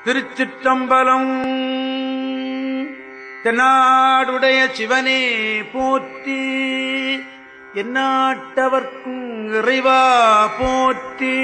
திருச்சிற்றம்பலம். தென்னாடுடைய சிவனே போற்றி, எந்நாட்டவர்க்கும் இறைவா போற்றி.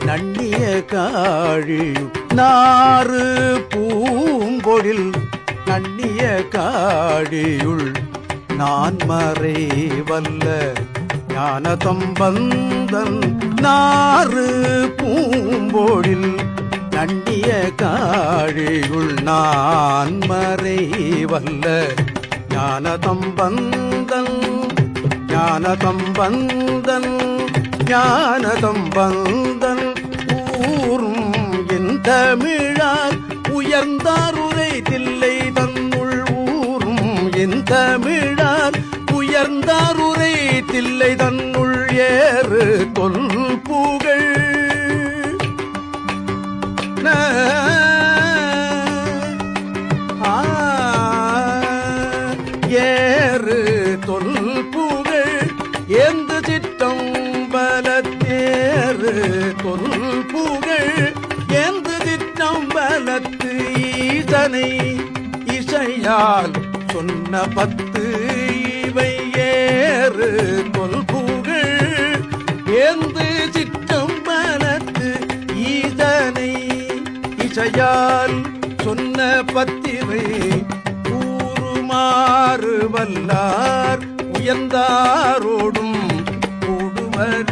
நண்ணிய காழி நாறு பூம்பொழில் நண்ணிய காழியுள் நான் மறை வல்ல ஞான தம்பந்தன் நாறு பூம்பொழில் நண்ணிய காழியுள் நான் மறை வல்ல ஞான தம்பந்தன் ஞான தம்பந்தன் ஞான தம்பந்தன் ஊரும் என் தமிழால் உயர்ந்தாருரை தில்லை தன்னுள் ஊரும் என் தமிழால் உயர்ந்தாருரை தில்லை தன்னுள் ஏறு தொல் புகழ் ஏறு தொல் புகழ் எந்த சித்தம் பலத்தேறு தொல் புகழ் எந்த திட்டம் பலத்து ஈசனை இசையால் சொன்ன பத்து இவை ஏறு தொல் புகழ் எந்த சித்தம் பலத்து ஈசனை இசையால் சொன்ன பத்திவை கூறுமாறு வல்லார் உயர்ந்தாரோடும் கூடுவர்